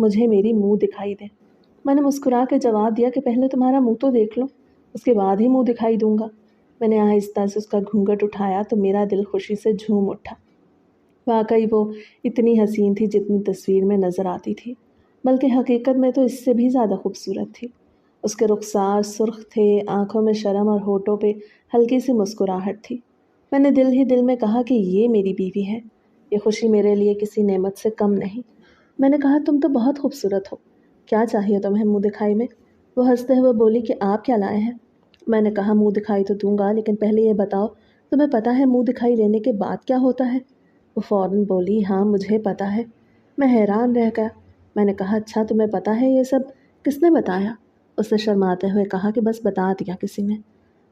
مجھے میری منہ دکھائی دے۔ میں نے مسکرا کے جواب دیا کہ پہلے تمہارا منہ تو دیکھ لو، اس کے بعد ہی منہ دکھائی دوں گا۔ میں نے آہستہ سے اس کا گھونگھٹ اٹھایا تو میرا دل خوشی سے جھوم اٹھا۔ واقعی وہ اتنی حسین تھی جتنی تصویر میں نظر آتی تھی، بلکہ حقیقت میں تو اس سے بھی زیادہ خوبصورت تھی۔ اس کے رخسار سرخ تھے، آنکھوں میں شرم اور ہونٹوں پہ ہلکی سی مسکراہٹ تھی۔ میں نے دل ہی دل میں کہا کہ یہ میری بیوی ہے، یہ خوشی میرے لیے کسی نعمت سے کم نہیں۔ میں نے کہا تم تو بہت خوبصورت ہو، کیا چاہیے تمہیں منہ دکھائی میں؟ وہ ہنستے ہوئے بولی کہ آپ کیا لائے ہیں؟ میں نے کہا منہ دکھائی تو دوں گا، لیکن پہلے یہ بتاؤ تمہیں پتہ ہے منہ دکھائی لینے کے بعد کیا ہوتا ہے؟ وہ فوراً بولی ہاں مجھے پتہ ہے۔ میں حیران رہ گیا۔ میں نے کہا اچھا تمہیں پتہ ہے یہ سب، کس نے بتایا؟ اس نے شرماتے ہوئے کہا کہ بس بتا دیا کسی نے۔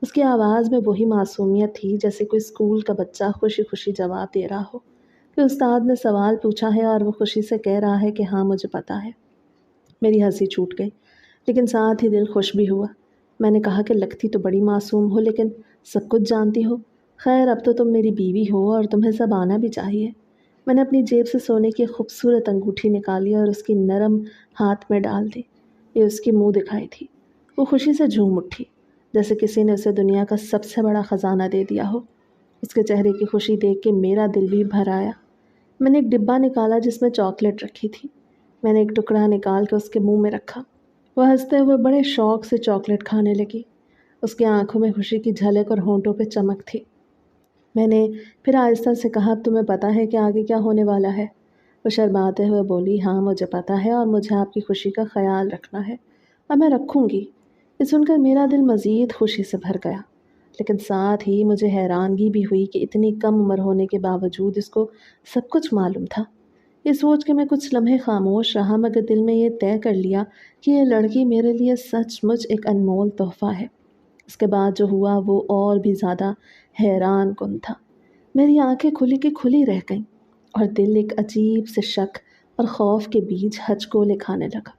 اس کی آواز میں وہی معصومیت تھی جیسے کوئی اسکول کا بچہ خوشی خوشی جواب دے رہا ہو کہ استاد نے سوال پوچھا ہے اور وہ خوشی سے کہہ رہا ہے کہ ہاں مجھے پتہ ہے۔ میری ہنسی چھوٹ گئی، لیکن ساتھ ہی دل خوش بھی ہوا۔ میں نے کہا کہ لگتی تو بڑی معصوم ہو لیکن سب کچھ جانتی ہو۔ خیر اب تو تم میری بیوی ہو اور تمہیں سب آنا بھی چاہیے۔ میں نے اپنی جیب سے سونے کی خوبصورت انگوٹھی نکالی اور اس کی نرم ہاتھ میں ڈال دی۔ یہ اس کی منہ دکھائی تھی۔ وہ خوشی سے جھوم اٹھی جیسے کسی نے اسے دنیا کا سب سے بڑا خزانہ دے دیا ہو۔ اس کے چہرے کی خوشی دیکھ کے میرا دل بھی بھر آیا۔ میں نے ایک ڈبہ نکالا جس میں چاکلیٹ رکھی تھی۔ میں نے ایک ٹکڑا نکال کے اس کے منہ میں رکھا۔ وہ ہنستے ہوئے بڑے شوق سے چاکلیٹ کھانے لگی۔ اس کی آنکھوں میں خوشی کی جھلک اور ہونٹوں پہ چمک تھی۔ میں نے پھر آہستہ سے کہا اب تمہیں پتہ ہے کہ آگے کیا ہونے والا ہے؟ وہ شرماتے ہوئے بولی ہاں مجھے پتہ ہے اور مجھے آپ کی خوشی کا خیال رکھنا ہے اور میں رکھوں گی۔ یہ سن کر میرا دل مزید خوشی سے بھر گیا، لیکن ساتھ ہی مجھے حیرانگی بھی ہوئی کہ اتنی کم عمر ہونے کے باوجود اس کو سب کچھ معلوم تھا۔ یہ سوچ کے میں کچھ لمحے خاموش رہا، مگر دل میں یہ طے کر لیا کہ یہ لڑکی میرے لیے سچ مچ ایک انمول تحفہ ہے۔ اس کے بعد جو ہوا وہ اور بھی زیادہ حیران کن تھا۔ میری آنکھیں کھلی کی کھلی رہ گئیں اور دل ایک عجیب سے شک اور خوف کے بیچ ہچکولے کھانے لگا۔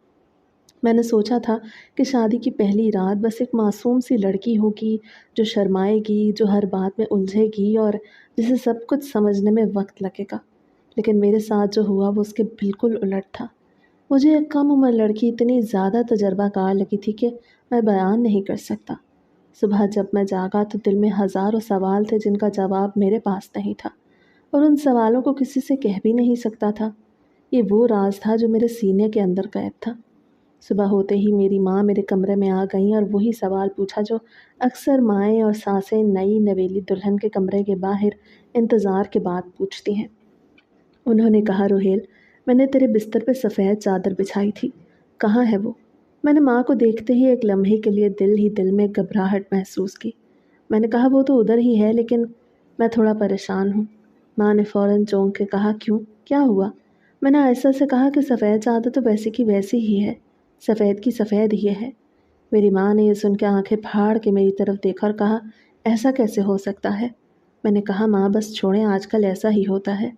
میں نے سوچا تھا کہ شادی کی پہلی رات بس ایک معصوم سی لڑکی ہوگی جو شرمائے گی، جو ہر بات میں الجھے گی اور جسے سب کچھ سمجھنے میں وقت لگے گا، لیکن میرے ساتھ جو ہوا وہ اس کے بالکل الٹ تھا۔ مجھے ایک کم عمر لڑکی اتنی زیادہ تجربہ کار لگی تھی کہ میں بیان نہیں کر سکتا۔ صبح جب میں جاگا تو دل میں ہزاروں سوال تھے جن کا جواب میرے پاس نہیں تھا، اور ان سوالوں کو کسی سے کہہ بھی نہیں سکتا تھا۔ یہ وہ راز تھا جو میرے سینے کے اندر قید تھا۔ صبح ہوتے ہی میری ماں میرے کمرے میں آ گئیں اور وہی سوال پوچھا جو اکثر مائیں اور ساسیں نئی نویلی دلہن کے کمرے کے باہر انتظار کے بعد پوچھتی ہیں۔ انہوں نے کہا روہیل میں نے تیرے بستر پہ سفید چادر بچھائی تھی، کہاں ہے وہ؟ میں نے ماں کو دیکھتے ہی ایک لمحے کے لیے دل ہی دل میں گھبراہٹ محسوس کی۔ میں نے کہا وہ تو ادھر ہی ہے لیکن میں تھوڑا پریشان ہوں۔ ماں نے فوراً چونک کے کہا کیوں، کیا ہوا؟ میں نے آہستہ سے کہا کہ سفید چادر تو ویسی کی ویسی ہی ہے، سفید کی سفید ہی ہے۔ میری ماں نے یہ سن کے آنکھیں پھاڑ کے میری طرف دیکھا اور کہا ایسا کیسے ہو سکتا ہے؟ میں نے کہا ماں بس چھوڑیں، آج کل ایسا ہی ہوتا ہے۔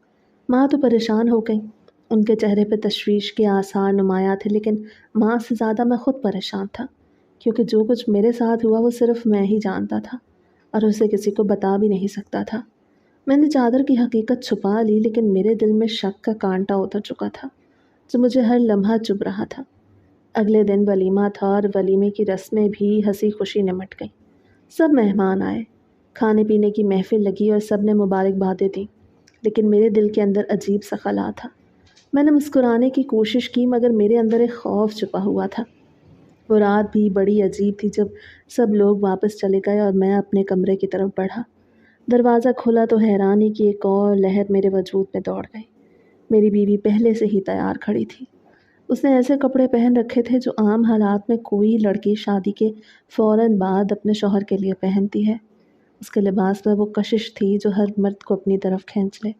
ماں تو پریشان ہو گئیں، ان کے چہرے پہ تشویش کے آثار نمایاں تھے، لیکن ماں سے زیادہ میں خود پریشان تھا، کیونکہ جو کچھ میرے ساتھ ہوا وہ صرف میں ہی جانتا تھا اور اسے کسی کو بتا بھی نہیں سکتا تھا۔ میں نے چادر کی حقیقت چھپا لی، لیکن میرے دل میں شک کا کانٹا اتر چکا تھا جو مجھے ہر لمحہ چبھ رہا تھا۔ اگلے دن ولیمہ تھا اور ولیمے کی رسمیں بھی ہنسی خوشی نمٹ گئیں۔ سب مہمان آئے، کھانے پینے کی محفل لگی اور سب نے مبارکبادیں دیں، لیکن میرے دل کے اندر عجیب سا خلا تھا۔ میں نے مسکرانے کی کوشش کی مگر میرے اندر ایک خوف چھپا ہوا تھا۔ وہ رات بھی بڑی عجیب تھی جب سب لوگ واپس چلے گئے اور میں اپنے کمرے کی طرف بڑھا۔ دروازہ کھلا تو حیرانی کی ایک اور لہر میرے وجود میں دوڑ گئی۔ میری بیوی پہلے سے ہی تیار کھڑی تھی۔ اس نے ایسے کپڑے پہن رکھے تھے جو عام حالات میں کوئی لڑکی شادی کے فوراً بعد اپنے شوہر کے لیے پہنتی ہے۔ اس کے لباس میں وہ کشش تھی جو ہر مرد کو اپنی طرف کھینچ لے۔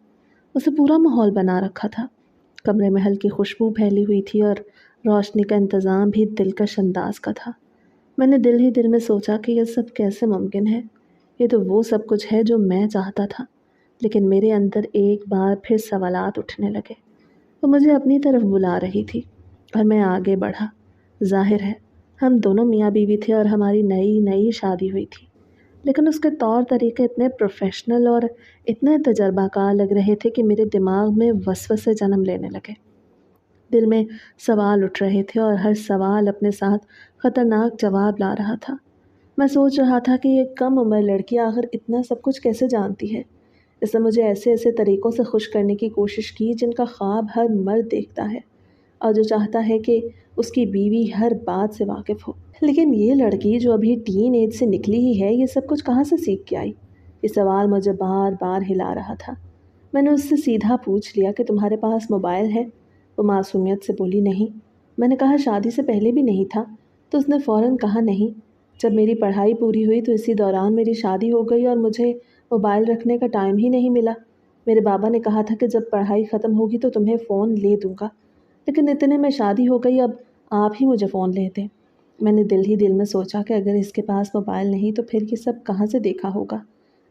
اسے پورا ماحول بنا رکھا تھا۔ کمرے میں ہلکی خوشبو پھیلی ہوئی تھی اور روشنی کا انتظام بھی دلکش انداز کا تھا۔ میں نے دل ہی دل میں سوچا کہ یہ سب کیسے ممکن ہے؟ یہ تو وہ سب کچھ ہے جو میں چاہتا تھا، لیکن میرے اندر ایک بار پھر سوالات اٹھنے لگے۔ وہ مجھے اپنی طرف بلا رہی تھی اور میں آگے بڑھا۔ ظاہر ہے ہم دونوں میاں بیوی تھے اور ہماری نئی شادی ہوئی تھی، لیکن اس کے طور طریقے اتنے پروفیشنل اور اتنے تجربہ کار لگ رہے تھے کہ میرے دماغ میں وسوسے جنم لینے لگے۔ دل میں سوال اٹھ رہے تھے اور ہر سوال اپنے ساتھ خطرناک جواب لا رہا تھا۔ میں سوچ رہا تھا کہ یہ کم عمر لڑکی آخر اتنا سب کچھ کیسے جانتی ہے۔ اس نے مجھے ایسے ایسے طریقوں سے خوش کرنے کی کوشش کی جن کا خواب ہر مرد دیکھتا ہے اور جو چاہتا ہے کہ اس کی بیوی ہر بات سے واقف ہو۔ لیکن یہ لڑکی جو ابھی ٹین ایج سے نکلی ہی ہے، یہ سب کچھ کہاں سے سیکھ کے آئی؟ یہ سوال مجھے بار بار ہلا رہا تھا۔ میں نے اس سے سیدھا پوچھ لیا کہ تمہارے پاس موبائل ہے؟ وہ معصومیت سے بولی نہیں۔ میں نے کہا شادی سے پہلے بھی نہیں تھا؟ تو اس نے فوراً کہا نہیں۔ جب میری پڑھائی پوری ہوئی تو اسی دوران میری شادی ہو گئی اور مجھے موبائل رکھنے کا ٹائم ہی نہیں ملا۔ میرے بابا نے کہا تھا کہ جب پڑھائی ختم ہوگی تو تمہیں فون لے دوں گا، لیکن اتنے میں شادی ہو گئی، اب آپ ہی مجھے فون لے دیں۔ میں نے دل ہی دل میں سوچا کہ اگر اس کے پاس موبائل نہیں تو پھر یہ سب کہاں سے دیکھا ہوگا۔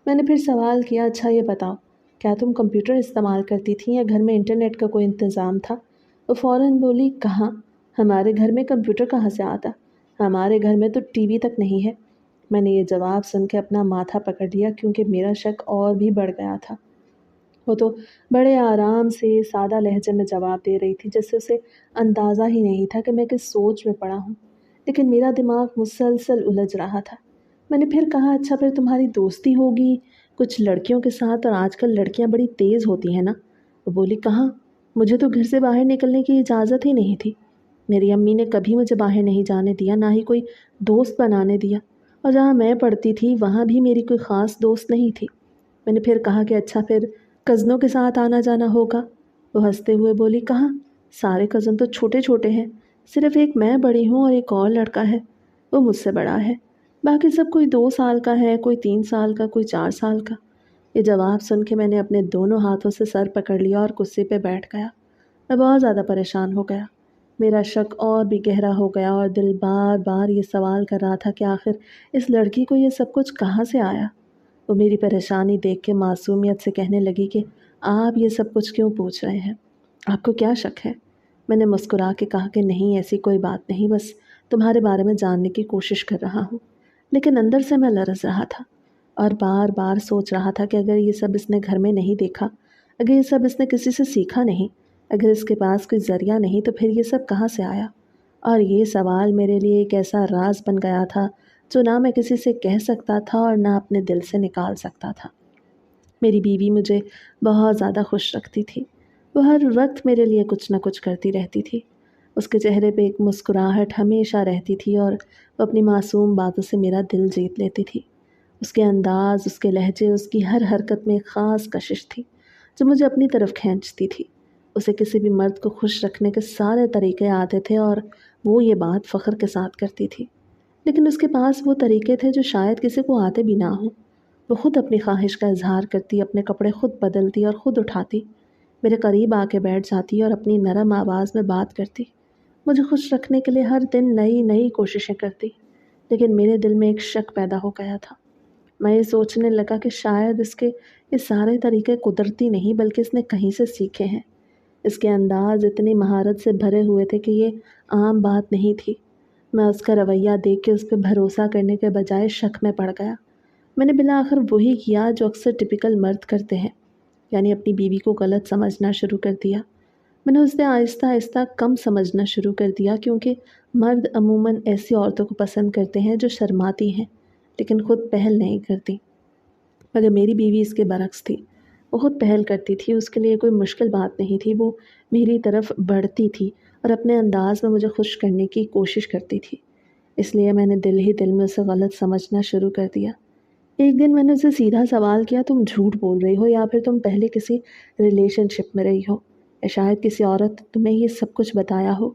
میں نے پھر سوال کیا، اچھا یہ بتاؤ، کیا تم کمپیوٹر استعمال کرتی تھیں یا گھر میں انٹرنیٹ کا کوئی انتظام تھا؟ وہ فوراً بولی کہاں، ہمارے گھر میں کمپیوٹر کہاں سے آتا، ہمارے گھر میں تو ٹی وی تک نہیں ہے۔ میں نے یہ جواب سن کے اپنا ماتھا پکڑ لیا کیونکہ میرا شک اور بھی بڑھ گیا تھا۔ وہ تو بڑے آرام سے سادہ لہجے میں جواب دے رہی تھی جس سے اسے اندازہ ہی نہیں تھا کہ میں کس سوچ میں پڑا ہوں، لیکن میرا دماغ مسلسل الجھ رہا تھا۔ میں نے پھر کہا اچھا پھر تمہاری دوستی ہوگی کچھ لڑکیوں کے ساتھ، اور آج کل لڑکیاں بڑی تیز ہوتی ہیں نا؟ وہ بولی کہاں، مجھے تو گھر سے باہر نکلنے کی اجازت ہی نہیں تھی۔ میری امی نے کبھی مجھے باہر نہیں جانے دیا، نہ ہی کوئی دوست بنانے دیا، اور جہاں میں پڑھتی تھی وہاں بھی میری کوئی خاص دوست نہیں تھی۔ میں نے پھر کہا کہ اچھا پھر کزنوں کے ساتھ آنا جانا ہوگا؟ وہ ہنستے ہوئے بولی کہاں، سارے کزن تو چھوٹے چھوٹے ہیں، صرف ایک میں بڑی ہوں اور ایک اور لڑکا ہے، وہ مجھ سے بڑا ہے، باقی سب کوئی 2 سال کا ہے، کوئی 3 سال کا، کوئی 4 سال کا۔ یہ جواب سن کے میں نے اپنے دونوں ہاتھوں سے سر پکڑ لیا اور کرسی پہ بیٹھ گیا۔ میں بہت زیادہ پریشان ہو گیا، میرا شک اور بھی گہرا ہو گیا اور دل بار بار یہ سوال کر رہا تھا کہ آخر اس لڑکی کو یہ سب کچھ کہاں سے آیا۔ وہ میری پریشانی دیکھ کے معصومیت سے کہنے لگی کہ آپ یہ سب کچھ کیوں پوچھ رہے ہیں، آپ کو کیا شک ہے؟ میں نے مسکرا کے کہا کہ نہیں ایسی کوئی بات نہیں، بس تمہارے بارے میں جاننے کی کوشش کر رہا ہوں۔ لیکن اندر سے میں لرز رہا تھا اور بار بار سوچ رہا تھا کہ اگر یہ سب اس نے گھر میں نہیں دیکھا، اگر یہ سب اس نے کسی سے سیکھا نہیں، اگر اس کے پاس کوئی ذریعہ نہیں تو پھر یہ سب کہاں سے آیا؟ اور یہ سوال میرے لیے ایک ایسا راز بن گیا تھا جو نہ میں کسی سے کہہ سکتا تھا اور نہ اپنے دل سے نکال سکتا تھا۔ میری بیوی مجھے بہت زیادہ خوش رکھتی تھی، وہ ہر وقت میرے لیے کچھ نہ کچھ کرتی رہتی تھی۔ اس کے چہرے پہ ایک مسکراہٹ ہمیشہ رہتی تھی اور وہ اپنی معصوم باتوں سے میرا دل جیت لیتی تھی۔ اس کے انداز، اس کے لہجے، اس کی ہر حرکت میں ایک خاص کشش تھی جو مجھے اپنی طرف کھینچتی تھی۔ اسے کسی بھی مرد کو خوش رکھنے کے سارے طریقے آتے تھے اور وہ یہ بات فخر کے ساتھ کرتی تھی، لیکن اس کے پاس وہ طریقے تھے جو شاید کسی کو آتے بھی نہ ہوں۔ وہ خود اپنی خواہش کا اظہار کرتی، اپنے کپڑے خود بدلتی اور خود اٹھاتی، میرے قریب آ کے بیٹھ جاتی اور اپنی نرم آواز میں بات کرتی، مجھے خوش رکھنے کے لیے ہر دن نئی نئی کوششیں کرتی۔ لیکن میرے دل میں ایک شک پیدا ہو گیا تھا۔ میں یہ سوچنے لگا کہ شاید اس کے یہ سارے طریقے قدرتی نہیں بلکہ اس نے کہیں سے سیکھے ہیں۔ اس کے انداز اتنی مہارت سے بھرے ہوئے تھے کہ یہ عام بات نہیں تھی۔ میں اس کا رویہ دیکھ کے اس پہ بھروسہ کرنے کے بجائے شک میں پڑ گیا۔ میں نے بالآخر وہی کیا جو اکثر ٹپیکل مرد کرتے ہیں، یعنی اپنی بیوی کو غلط سمجھنا شروع کر دیا۔ میں نے اسے آہستہ آہستہ کم سمجھنا شروع کر دیا کیونکہ مرد عموماً ایسی عورتوں کو پسند کرتے ہیں جو شرماتی ہیں لیکن خود پہل نہیں کرتی، مگر میری بیوی اس کے برعکس تھی۔ وہ خود پہل کرتی تھی، اس کے لیے کوئی مشکل بات نہیں تھی، وہ میری طرف بڑھتی تھی اور اپنے انداز میں مجھے خوش کرنے کی کوشش کرتی تھی۔ اس لیے میں نے دل ہی دل میں اسے غلط سمجھنا شروع کر دیا۔ ایک دن میں نے اسے سیدھا سوال کیا، تم جھوٹ بول رہی ہو یا پھر تم پہلے کسی ریلیشن شپ میں رہی ہو، یا شاید کسی عورت تمہیں یہ سب کچھ بتایا ہو،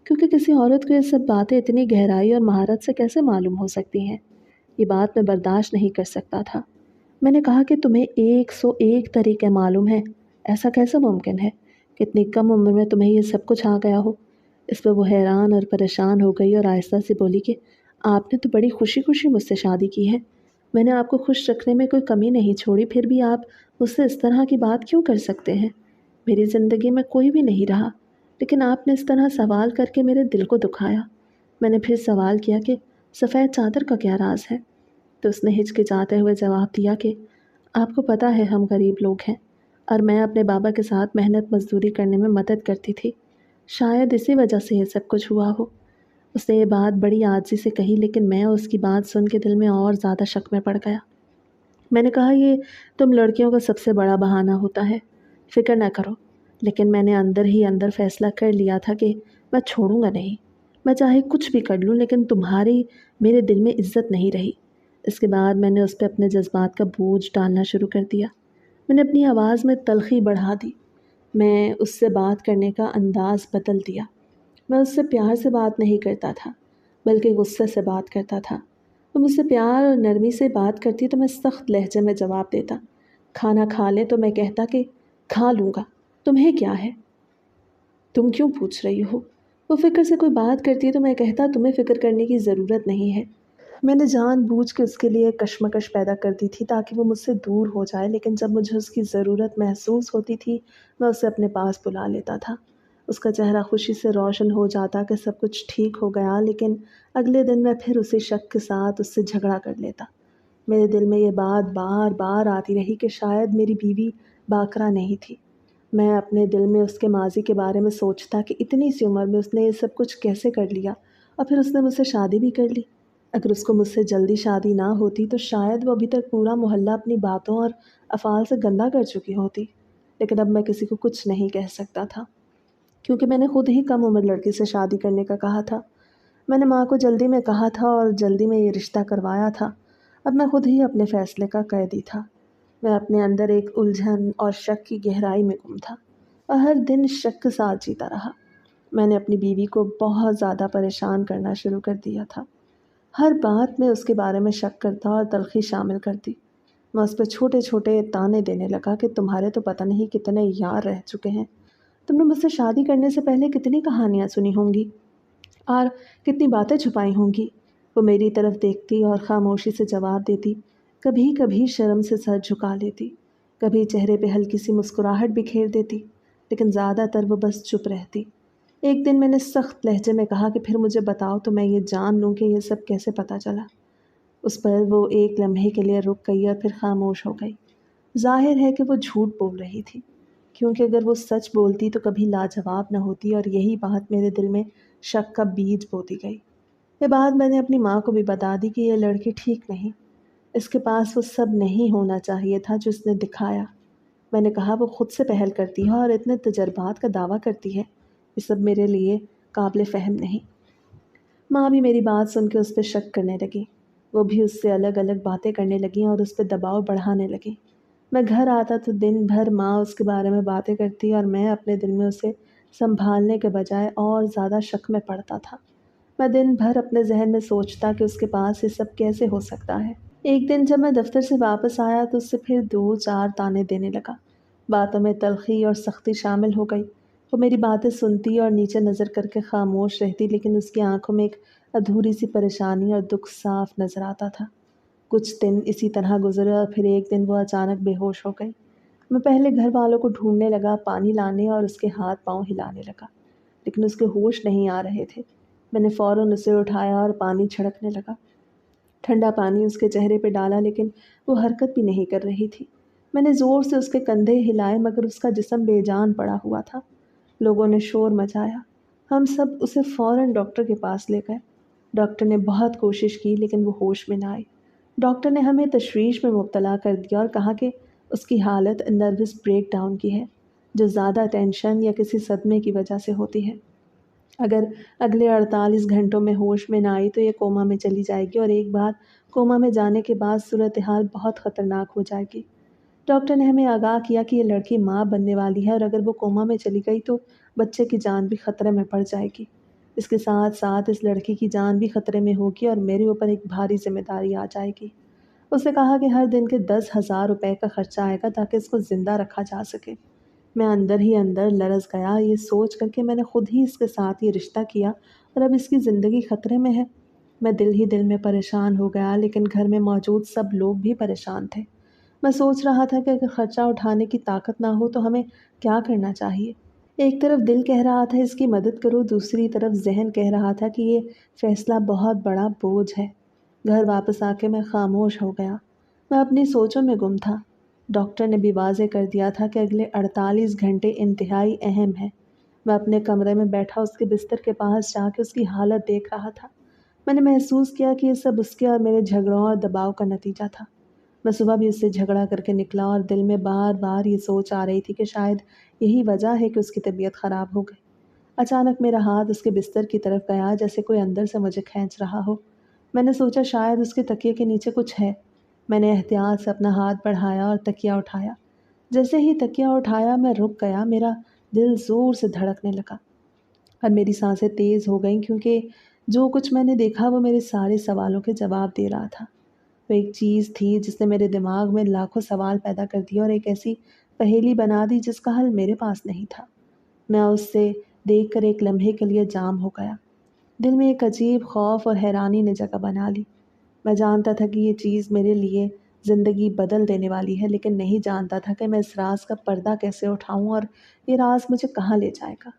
کیونکہ کسی عورت کو یہ سب باتیں اتنی گہرائی اور مہارت سے کیسے معلوم ہو سکتی ہیں؟ یہ بات میں برداشت نہیں کر سکتا تھا۔ میں نے کہا کہ تمہیں 101 طریقے معلوم ہیں، ایسا کیسے ممکن ہے کہ اتنی کم عمر میں تمہیں یہ سب کچھ آ گیا ہو؟ اس پہ وہ حیران اور پریشان ہو گئی اور آہستہ سے بولی کہ آپ نے تو بڑی خوشی خوشی مجھ سے شادی کی ہے، میں نے آپ کو خوش رکھنے میں کوئی کمی نہیں چھوڑی، پھر بھی آپ مجھ سے اس طرح کی بات کیوں کر سکتے ہیں؟ میری زندگی میں کوئی بھی نہیں رہا، لیکن آپ نے اس طرح سوال کر کے میرے دل کو دکھایا۔ میں نے پھر سوال کیا کہ سفید چادر کا کیا راز ہے؟ تو اس نے ہچکچاتے ہوئے جواب دیا کہ آپ کو پتہ ہے ہم غریب لوگ ہیں اور میں اپنے بابا کے ساتھ محنت مزدوری کرنے میں مدد کرتی تھی، شاید اسی وجہ سے یہ سب کچھ ہوا ہو۔ اس نے یہ بات بڑی عاجزی سے کہی، لیکن میں اس کی بات سن کے دل میں اور زیادہ شک میں پڑ گیا۔ میں نے کہا، یہ تم لڑکیوں کا سب سے بڑا بہانہ ہوتا ہے، فکر نہ کرو۔ لیکن میں نے اندر ہی اندر فیصلہ کر لیا تھا کہ میں چھوڑوں گا نہیں۔ میں چاہے کچھ بھی کر لوں، لیکن تمہاری میرے دل میں عزت نہیں رہی۔ اس کے بعد میں نے اس پہ اپنے جذبات کا بوجھ ڈالنا شروع کر دیا۔ میں نے اپنی آواز میں تلخی بڑھا دی، میں اس سے بات کرنے کا انداز بدل دیا۔ میں اس سے پیار سے بات نہیں کرتا تھا، بلکہ غصے سے بات کرتا تھا۔ وہ مجھ سے پیار اور نرمی سے بات کرتی تو میں سخت لہجے میں جواب دیتا۔ کھانا کھا لیں تو میں کہتا کہ کھا لوں گا، تمہیں کیا ہے، تم کیوں پوچھ رہی ہو؟ وہ فکر سے کوئی بات کرتی تو میں کہتا تمہیں فکر کرنے کی ضرورت نہیں ہے۔ میں نے جان بوجھ کے اس کے لیے کشمکش پیدا کر دی تھی تاکہ وہ مجھ سے دور ہو جائے، لیکن جب مجھے اس کی ضرورت محسوس ہوتی تھی میں اسے اپنے پاس بلا لیتا تھا۔ اس کا چہرہ خوشی سے روشن ہو جاتا کہ سب کچھ ٹھیک ہو گیا، لیکن اگلے دن میں پھر اسی شک کے ساتھ اس سے جھگڑا کر لیتا۔ میرے دل میں یہ بات بار بار آتی رہی کہ شاید میری بیوی باکرا نہیں تھی۔ میں اپنے دل میں اس کے ماضی کے بارے میں سوچتا کہ اتنی سی عمر میں اس نے یہ سب کچھ کیسے کر لیا، اور پھر اس نے مجھ سے شادی بھی کر لی۔ اگر اس کو مجھ سے جلدی شادی نہ ہوتی تو شاید وہ ابھی تک پورا محلہ اپنی باتوں اور افعال سے گندا کر چکی ہوتی۔ لیکن اب میں کسی کو کچھ نہیں کہہ سکتا تھا، کیونکہ میں نے خود ہی کم عمر لڑکی سے شادی کرنے کا کہا تھا۔ میں نے ماں کو جلدی میں کہا تھا اور جلدی میں یہ رشتہ کروایا تھا۔ اب میں خود ہی اپنے فیصلے کا قیدی تھا۔ میں اپنے اندر ایک الجھن اور شک کی گہرائی میں گم تھا، اور ہر دن شک کے ساتھ جیتا رہا۔ میں نے اپنی بیوی کو بہت زیادہ پریشان کرنا شروع کر دیا تھا۔ ہر بات میں اس کے بارے میں شک کرتا اور تلخی شامل کرتی۔ میں اس پہ چھوٹے چھوٹے تانے دینے لگا کہ تمہارے تو پتہ نہیں کتنے یار رہ چکے ہیں، تم نے مجھ سے شادی کرنے سے پہلے کتنی کہانیاں سنی ہوں گی اور کتنی باتیں چھپائی ہوں گی۔ وہ میری طرف دیکھتی اور خاموشی سے جواب دیتی، کبھی کبھی شرم سے سر جھکا لیتی، کبھی چہرے پہ ہلکی سی مسکراہٹ بکھیر دیتی، لیکن زیادہ تر وہ بس چپ رہتی۔ ایک دن میں نے سخت لہجے میں کہا کہ پھر مجھے بتاؤ تو میں یہ جان لوں کہ یہ سب کیسے پتہ چلا۔ اس پر وہ ایک لمحے کے لیے رک گئی اور پھر خاموش ہو گئی۔ ظاہر ہے کہ وہ جھوٹ بول رہی تھی، کیونکہ اگر وہ سچ بولتی تو کبھی لاجواب نہ ہوتی، اور یہی بات میرے دل میں شک کا بیج بوتی گئی۔ یہ بات میں نے اپنی ماں کو بھی بتا دی کہ یہ لڑکی ٹھیک نہیں، اس کے پاس وہ سب نہیں ہونا چاہیے تھا جو اس نے دکھایا۔ میں نے کہا، وہ خود سے پہل کرتی ہے اور اتنے تجربات کا دعویٰ کرتی ہے، یہ سب میرے لیے قابل فہم نہیں۔ ماں بھی میری بات سن کے اس پہ شک کرنے لگی۔ وہ بھی اس سے الگ الگ باتیں کرنے لگیں اور اس پہ دباؤ بڑھانے لگیں۔ میں گھر آتا تو دن بھر ماں اس کے بارے میں باتیں کرتی اور میں اپنے دل میں اسے سنبھالنے کے بجائے اور زیادہ شک میں پڑتا تھا۔ میں دن بھر اپنے ذہن میں سوچتا کہ اس کے پاس یہ سب کیسے ہو سکتا ہے۔ ایک دن جب میں دفتر سے واپس آیا تو اس سے پھر 2-4 تانے دینے لگا۔ باتوں میں تلخی اور سختی شامل ہو گئی۔ وہ میری باتیں سنتی اور نیچے نظر کر کے خاموش رہتی، لیکن اس کی آنکھوں میں ایک ادھوری سی پریشانی اور دکھ صاف نظر آتا تھا۔ کچھ دن اسی طرح گزرے اور پھر ایک دن وہ اچانک بے ہوش ہو گئی۔ میں پہلے گھر والوں کو ڈھونڈنے لگا، پانی لانے اور اس کے ہاتھ پاؤں ہلانے لگا، لیکن اس کے ہوش نہیں آ رہے تھے۔ میں نے فوراً اسے اٹھایا اور پانی چھڑکنے لگا، ٹھنڈا پانی اس کے چہرے پہ ڈالا، لیکن وہ حرکت بھی نہیں کر رہی تھی۔ میں نے زور سے اس کے کندھے ہلائے مگر اس کا جسم بے جان پڑا ہوا تھا۔ لوگوں نے شور مچایا، ہم سب اسے فوراً ڈاکٹر کے پاس لے گئے۔ ڈاکٹر نے بہت کوشش کی لیکن وہ ہوش میں نہ آئی۔ ڈاکٹر نے ہمیں تشویش میں مبتلا کر دیا اور کہا کہ اس کی حالت نروس بریک ڈاؤن کی ہے، جو زیادہ ٹینشن یا کسی صدمے کی وجہ سے ہوتی ہے۔ اگر اگلے 48 گھنٹوں میں ہوش میں نہ آئی تو یہ کوما میں چلی جائے گی، اور ایک بار کوما میں جانے کے بعد صورتحال بہت خطرناک ہو جائے گی۔ ڈاکٹر نے ہمیں آگاہ کیا کہ یہ لڑکی ماں بننے والی ہے، اور اگر وہ کوما میں چلی گئی تو بچے کی جان بھی خطرے میں پڑ جائے گی۔ اس کے ساتھ ساتھ اس لڑکی کی جان بھی خطرے میں ہوگی اور میرے اوپر ایک بھاری ذمہ داری آ جائے گی۔ اس نے کہا کہ ہر دن کے 10,000 روپے کا خرچہ آئے گا تاکہ اس کو زندہ رکھا جا سکے۔ میں اندر ہی اندر لرز گیا، یہ سوچ کر کہ میں نے خود ہی اس کے ساتھ یہ رشتہ کیا اور اب اس کی زندگی خطرے میں ہے۔ میں دل ہی دل میں پریشان ہو گیا، لیکن گھر میں موجود سب لوگ بھی پریشان تھے۔ میں سوچ رہا تھا کہ اگر خرچہ اٹھانے کی طاقت نہ ہو تو ہمیں کیا کرنا چاہیے۔ ایک طرف دل کہہ رہا تھا اس کی مدد کرو، دوسری طرف ذہن کہہ رہا تھا کہ یہ فیصلہ بہت بڑا بوجھ ہے۔ گھر واپس آ کے میں خاموش ہو گیا، میں اپنی سوچوں میں گم تھا۔ ڈاکٹر نے بھی واضح کر دیا تھا کہ اگلے 48 گھنٹے انتہائی اہم ہیں۔ میں اپنے کمرے میں بیٹھا اس کے بستر کے پاس جا کے اس کی حالت دیکھ رہا تھا۔ میں نے محسوس کیا کہ یہ سب اس کے اور میرے جھگڑوں اور دباؤ کا نتیجہ تھا۔ میں صبح بھی اس سے جھگڑا کر کے نکلا اور دل میں بار بار یہ سوچ آ رہی تھی کہ شاید یہی وجہ ہے کہ اس کی طبیعت خراب ہو گئی۔ اچانک میرا ہاتھ اس کے بستر کی طرف گیا، جیسے کوئی اندر سے مجھے کھینچ رہا ہو۔ میں نے سوچا شاید اس کے تکیے کے نیچے کچھ ہے۔ میں نے احتیاط سے اپنا ہاتھ بڑھایا اور تکیہ اٹھایا۔ جیسے ہی تکیہ اٹھایا میں رک گیا، میرا دل زور سے دھڑکنے لگا اور میری سانسیں تیز ہو گئیں، کیونکہ جو کچھ میں نے دیکھا وہ میرے سارے سوالوں کے جواب دے رہا تھا۔ وہ ایک چیز تھی جس نے میرے دماغ میں لاکھوں سوال پیدا کر دیے اور ایک ایسی پہیلی بنا دی جس کا حل میرے پاس نہیں تھا۔ میں اس سے دیکھ کر ایک لمحے کے لیے جام ہو گیا۔ دل میں ایک عجیب خوف اور حیرانی نے جگہ بنا لی۔ میں جانتا تھا کہ یہ چیز میرے لیے زندگی بدل دینے والی ہے، لیکن نہیں جانتا تھا کہ میں اس راز کا پردہ کیسے اٹھاؤں اور یہ راز مجھے کہاں لے جائے گا۔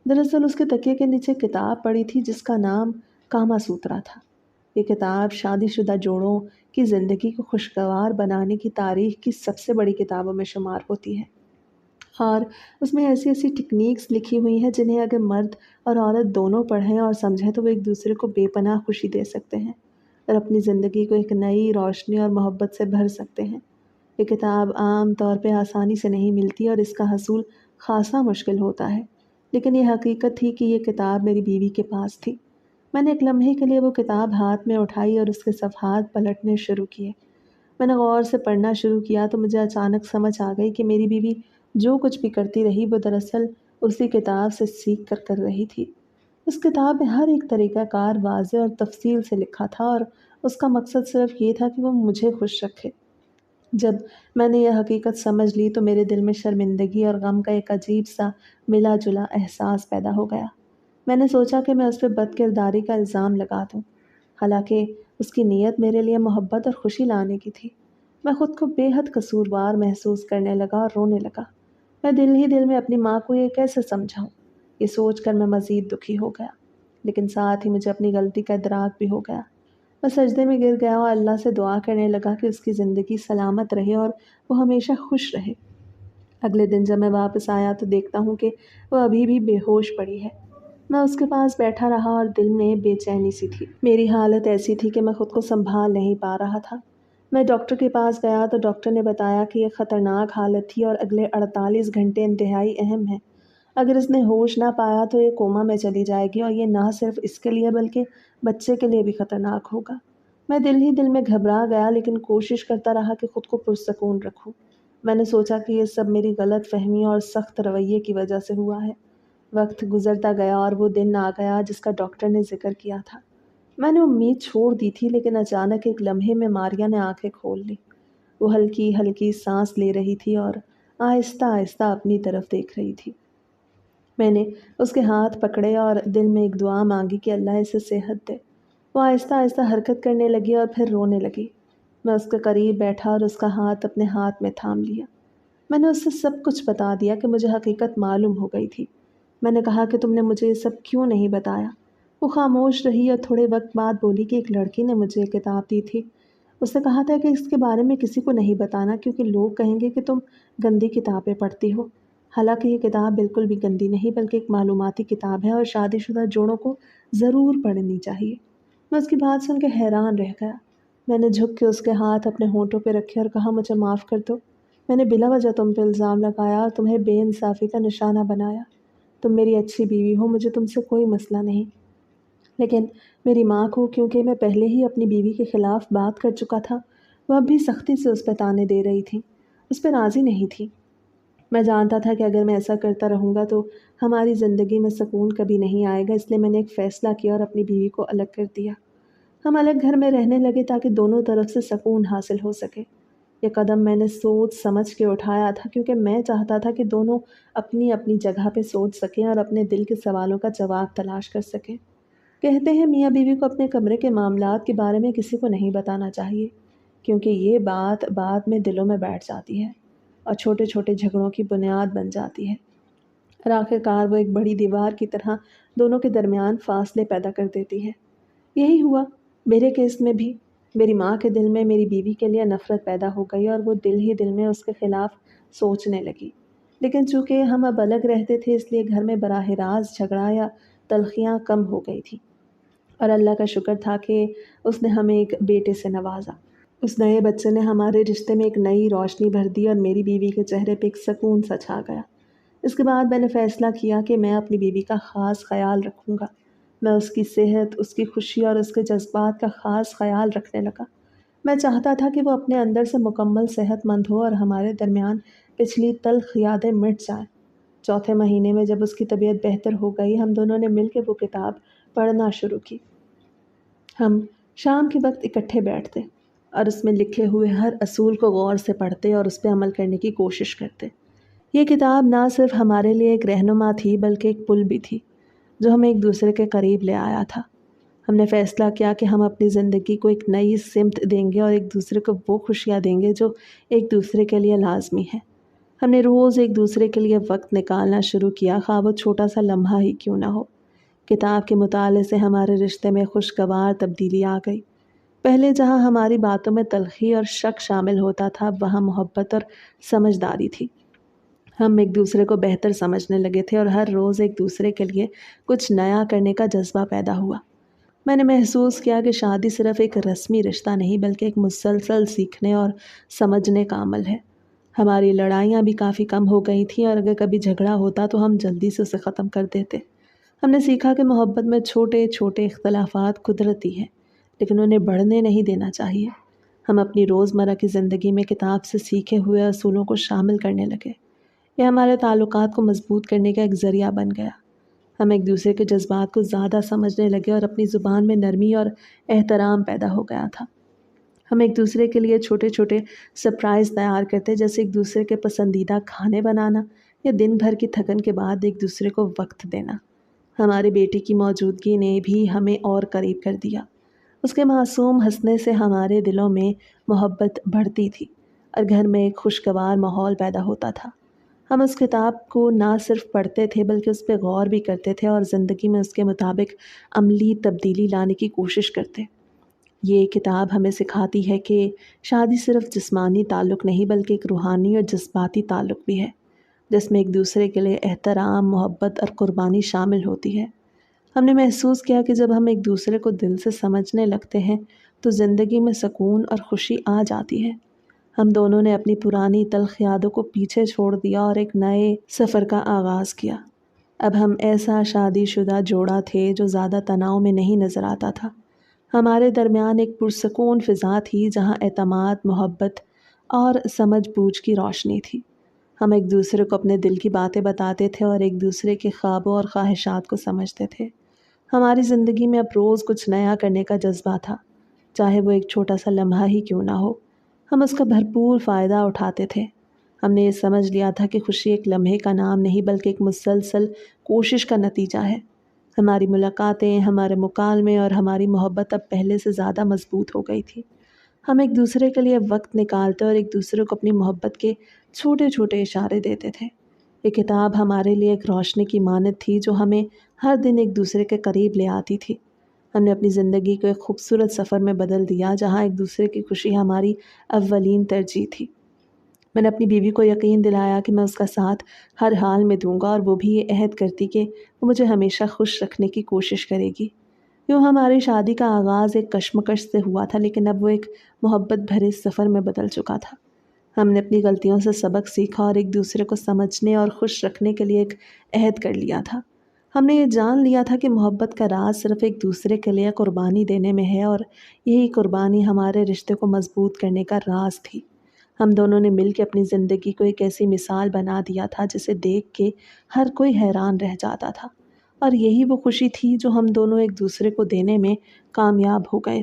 دراصل اس کے تکیے کے نیچے کتاب پڑی تھی جس کا نام کاما سوترا تھا۔ یہ کتاب شادی شدہ جوڑوں کی زندگی کو خوشگوار بنانے کی تاریخ کی سب سے بڑی کتابوں میں شمار ہوتی ہے، اور اس میں ایسی ایسی ٹیکنیکس لکھی ہوئی ہیں جنہیں اگر مرد اور عورت دونوں پڑھیں اور سمجھیں تو وہ ایک دوسرے کو بے پناہ خوشی دے سکتے ہیں اور اپنی زندگی کو ایک نئی روشنی اور محبت سے بھر سکتے ہیں۔ یہ کتاب عام طور پہ آسانی سے نہیں ملتی اور اس کا حصول خاصا مشکل ہوتا ہے، لیکن یہ حقیقت تھی کہ یہ کتاب میری بیوی کے پاس تھی۔ میں نے ایک لمحے کے لیے وہ کتاب ہاتھ میں اٹھائی اور اس کے صفحات پلٹنے شروع کیے۔ میں نے غور سے پڑھنا شروع کیا تو مجھے اچانک سمجھ آ گئی کہ میری بیوی جو کچھ بھی کرتی رہی وہ دراصل اسی کتاب سے سیکھ کر کر رہی تھی۔ اس کتاب میں ہر ایک طریقہ کار واضح اور تفصیل سے لکھا تھا اور اس کا مقصد صرف یہ تھا کہ وہ مجھے خوش رکھے۔ جب میں نے یہ حقیقت سمجھ لی تو میرے دل میں شرمندگی اور غم کا ایک عجیب سا ملا جلا احساس پیدا ہو گیا۔ میں نے سوچا کہ میں اس پہ بد کرداری کا الزام لگا دوں، حالانکہ اس کی نیت میرے لیے محبت اور خوشی لانے کی تھی۔ میں خود کو بے حد قصوروار محسوس کرنے لگا اور رونے لگا۔ میں دل ہی دل میں اپنی ماں کو یہ کیسے سمجھاؤں؟ یہ سوچ کر میں مزید دکھی ہو گیا، لیکن ساتھ ہی مجھے اپنی غلطی کا ادراک بھی ہو گیا۔ میں سجدے میں گر گیا اور اللہ سے دعا کرنے لگا کہ اس کی زندگی سلامت رہے اور وہ ہمیشہ خوش رہے۔ اگلے دن جب میں واپس آیا تو دیکھتا ہوں کہ وہ ابھی بھی بے ہوش پڑی ہے۔ میں اس کے پاس بیٹھا رہا اور دل میں بے چینی سی تھی۔ میری حالت ایسی تھی کہ میں خود کو سنبھال نہیں پا رہا تھا۔ میں ڈاکٹر کے پاس گیا تو ڈاکٹر نے بتایا کہ یہ خطرناک حالت تھی اور اگلے 48 گھنٹے انتہائی اہم ہیں۔ اگر اس نے ہوش نہ پایا تو یہ کوما میں چلی جائے گی اور یہ نہ صرف اس کے لیے بلکہ بچے کے لیے بھی خطرناک ہوگا۔ میں دل ہی دل میں گھبرا گیا، لیکن کوشش کرتا رہا کہ خود کو پرسکون رکھوں۔ میں نے سوچا کہ یہ سب میری غلط فہمی اور سخت رویے کی وجہ سے ہوا ہے۔ وقت گزرتا گیا اور وہ دن آ گیا جس کا ڈاکٹر نے ذکر کیا تھا۔ میں نے امید چھوڑ دی تھی، لیکن اچانک ایک لمحے میں ماریا نے آنکھیں کھول لی۔ وہ ہلکی ہلکی سانس لے رہی تھی اور آہستہ آہستہ اپنی طرف دیکھ رہی تھی۔ میں نے اس کے ہاتھ پکڑے اور دل میں ایک دعا مانگی کہ اللہ اسے صحت دے۔ وہ آہستہ آہستہ حرکت کرنے لگی اور پھر رونے لگی۔ میں اس کے قریب بیٹھا اور اس کا ہاتھ اپنے ہاتھ میں تھام لیا۔ میں نے اس سے سب کچھ بتا دیا کہ مجھے حقیقت معلوم ہو گئی تھی۔ میں نے کہا کہ تم نے مجھے یہ سب کیوں نہیں بتایا؟ وہ خاموش رہی اور تھوڑے وقت بعد بولی کہ ایک لڑکی نے مجھے یہ کتاب دی تھی۔ اس نے کہا تھا کہ اس کے بارے میں کسی کو نہیں بتانا، کیونکہ لوگ کہیں گے کہ تم گندی کتابیں پڑھتی ہو۔ حالانکہ یہ کتاب بالکل بھی گندی نہیں بلکہ ایک معلوماتی کتاب ہے اور شادی شدہ جوڑوں کو ضرور پڑھنی چاہیے۔ میں اس کی بات سن کے حیران رہ گیا۔ میں نے جھک کے اس کے ہاتھ اپنے ہونٹوں پہ رکھے اور کہا مجھے معاف کر دو۔ میں نے بلا وجہ تم پہ الزام لگایا اور تمہیں بے انصافی کا نشانہ بنایا۔ تم میری اچھی بیوی ہو، مجھے تم سے کوئی مسئلہ نہیں، لیکن میری ماں کو، کیونکہ میں پہلے ہی اپنی بیوی کے خلاف بات کر چکا تھا، وہ اب بھی سختی سے اس پہ طعنے دے رہی تھی، اس پہ راضی نہیں تھی۔ میں جانتا تھا کہ اگر میں ایسا کرتا رہوں گا تو ہماری زندگی میں سکون کبھی نہیں آئے گا، اس لیے میں نے ایک فیصلہ کیا اور اپنی بیوی کو الگ کر دیا۔ ہم الگ گھر میں رہنے لگے تاکہ دونوں طرف سے سکون حاصل ہو سکے۔ یہ قدم میں نے سوچ سمجھ کے اٹھایا تھا، کیونکہ میں چاہتا تھا کہ دونوں اپنی اپنی جگہ پہ سوچ سکیں اور اپنے دل کے سوالوں کا جواب تلاش کر سکیں۔ کہتے ہیں میاں بیوی کو اپنے کمرے کے معاملات کے بارے میں کسی کو نہیں بتانا چاہیے، کیونکہ یہ بات بعد میں دلوں میں بیٹھ جاتی ہے اور چھوٹے چھوٹے جھگڑوں کی بنیاد بن جاتی ہے، اور آخر کار وہ ایک بڑی دیوار کی طرح دونوں کے درمیان فاصلے پیدا کر دیتی ہے۔ یہی ہوا میرے کیس میں بھی۔ میری ماں کے دل میں میری بیوی کے لیے نفرت پیدا ہو گئی اور وہ دل ہی دل میں اس کے خلاف سوچنے لگی۔ لیکن چونکہ ہم اب الگ رہتے تھے اس لیے گھر میں براہ راست جھگڑا یا تلخیاں کم ہو گئی تھیں، اور اللہ کا شکر تھا کہ اس نے ہمیں ایک بیٹے سے نوازا۔ اس نئے بچے نے ہمارے رشتے میں ایک نئی روشنی بھر دی اور میری بیوی کے چہرے پہ ایک سکون سا چھا گیا۔ اس کے بعد میں نے فیصلہ کیا کہ میں اپنی بیوی کا خاص خیال رکھوں گا۔ میں اس کی صحت، اس کی خوشی اور اس کے جذبات کا خاص خیال رکھنے لگا۔ میں چاہتا تھا کہ وہ اپنے اندر سے مکمل صحت مند ہو اور ہمارے درمیان پچھلی تلخ یادیں مٹ جائیں۔ چوتھے مہینے میں جب اس کی طبیعت بہتر ہو گئی، ہم دونوں نے مل کے وہ کتاب پڑھنا شروع کی۔ ہم شام کے وقت اکٹھے بیٹھتے اور اس میں لکھے ہوئے ہر اصول کو غور سے پڑھتے اور اس پہ عمل کرنے کی کوشش کرتے۔ یہ کتاب نہ صرف ہمارے لیے ایک رہنما تھی بلکہ ایک پل بھی تھی جو ہمیں ایک دوسرے کے قریب لے آیا تھا۔ ہم نے فیصلہ کیا کہ ہم اپنی زندگی کو ایک نئی سمت دیں گے اور ایک دوسرے کو وہ خوشیاں دیں گے جو ایک دوسرے کے لیے لازمی ہے۔ ہم نے روز ایک دوسرے کے لیے وقت نکالنا شروع کیا، خواہ وہ چھوٹا سا لمحہ ہی کیوں نہ ہو۔ کتاب کے مطالعے سے ہمارے رشتے میں خوشگوار تبدیلی آ گئی۔ پہلے جہاں ہماری باتوں میں تلخی اور شک شامل ہوتا تھا، وہاں محبت اور سمجھداری تھی۔ ہم ایک دوسرے کو بہتر سمجھنے لگے تھے اور ہر روز ایک دوسرے کے لیے کچھ نیا کرنے کا جذبہ پیدا ہوا۔ میں نے محسوس کیا کہ شادی صرف ایک رسمی رشتہ نہیں بلکہ ایک مسلسل سیکھنے اور سمجھنے کا عمل ہے۔ ہماری لڑائیاں بھی کافی کم ہو گئی تھیں اور اگر کبھی جھگڑا ہوتا تو ہم جلدی سے اسے ختم کر دیتے۔ ہم نے سیکھا کہ محبت میں چھوٹے چھوٹے اختلافات قدرتی ہیں، لیکن انہیں بڑھنے نہیں دینا چاہیے۔ ہم اپنی روزمرہ کی زندگی میں کتاب سے سیکھے ہوئے اصولوں کو شامل کرنے لگے۔ یہ ہمارے تعلقات کو مضبوط کرنے کا ایک ذریعہ بن گیا۔ ہم ایک دوسرے کے جذبات کو زیادہ سمجھنے لگے اور اپنی زبان میں نرمی اور احترام پیدا ہو گیا تھا۔ ہم ایک دوسرے کے لیے چھوٹے چھوٹے سرپرائز تیار کرتے، جیسے ایک دوسرے کے پسندیدہ کھانے بنانا یا دن بھر کی تھکن کے بعد ایک دوسرے کو وقت دینا۔ ہمارے بیٹے کی موجودگی نے بھی ہمیں اور قریب کر دیا۔ اس کے معصوم ہنسنے سے ہمارے دلوں میں محبت بڑھتی تھی اور گھر میں ایک خوشگوار ماحول پیدا ہوتا تھا۔ ہم اس کتاب کو نہ صرف پڑھتے تھے بلکہ اس پہ غور بھی کرتے تھے اور زندگی میں اس کے مطابق عملی تبدیلی لانے کی کوشش کرتے۔ یہ کتاب ہمیں سکھاتی ہے کہ شادی صرف جسمانی تعلق نہیں بلکہ ایک روحانی اور جذباتی تعلق بھی ہے، جس میں ایک دوسرے کے لیے احترام، محبت اور قربانی شامل ہوتی ہے۔ ہم نے محسوس کیا کہ جب ہم ایک دوسرے کو دل سے سمجھنے لگتے ہیں تو زندگی میں سکون اور خوشی آ جاتی ہے۔ ہم دونوں نے اپنی پرانی تلخ یادوں کو پیچھے چھوڑ دیا اور ایک نئے سفر کا آغاز کیا۔ اب ہم ایسا شادی شدہ جوڑا تھے جو زیادہ تناؤ میں نہیں نظر آتا تھا۔ ہمارے درمیان ایک پرسکون فضا تھی جہاں اعتماد، محبت اور سمجھ بوجھ کی روشنی تھی۔ ہم ایک دوسرے کو اپنے دل کی باتیں بتاتے تھے اور ایک دوسرے کے خوابوں اور خواہشات کو سمجھتے تھے۔ ہماری زندگی میں اب روز کچھ نیا کرنے کا جذبہ تھا، چاہے وہ ایک چھوٹا سا لمحہ ہی کیوں نہ ہو۔ ہم اس کا بھرپور فائدہ اٹھاتے تھے۔ ہم نے یہ سمجھ لیا تھا کہ خوشی ایک لمحے کا نام نہیں بلکہ ایک مسلسل کوشش کا نتیجہ ہے۔ ہماری ملاقاتیں، ہمارے مکالمے اور ہماری محبت اب پہلے سے زیادہ مضبوط ہو گئی تھی۔ ہم ایک دوسرے کے لیے وقت نکالتے اور ایک دوسرے کو اپنی محبت کے چھوٹے چھوٹے اشارے دیتے تھے۔ یہ کتاب ہمارے لیے ایک روشنی کی مانند تھی جو ہمیں ہر دن ایک دوسرے کے قریب لے آتی تھی۔ ہم نے اپنی زندگی کو ایک خوبصورت سفر میں بدل دیا جہاں ایک دوسرے کی خوشی ہماری اولین ترجیح تھی۔ میں نے اپنی بیوی کو یقین دلایا کہ میں اس کا ساتھ ہر حال میں دوں گا اور وہ بھی یہ عہد کرتی کہ وہ مجھے ہمیشہ خوش رکھنے کی کوشش کرے گی۔ یوں ہماری شادی کا آغاز ایک کشمکش سے ہوا تھا، لیکن اب وہ ایک محبت بھرے سفر میں بدل چکا تھا۔ ہم نے اپنی غلطیوں سے سبق سیکھا اور ایک دوسرے کو سمجھنے اور خوش رکھنے کے لیے ایک عہد کر لیا تھا۔ ہم نے یہ جان لیا تھا کہ محبت کا راز صرف ایک دوسرے کے لیے قربانی دینے میں ہے اور یہی قربانی ہمارے رشتے کو مضبوط کرنے کا راز تھی۔ ہم دونوں نے مل کے اپنی زندگی کو ایک ایسی مثال بنا دیا تھا جسے دیکھ کے ہر کوئی حیران رہ جاتا تھا، اور یہی وہ خوشی تھی جو ہم دونوں ایک دوسرے کو دینے میں کامیاب ہو گئے۔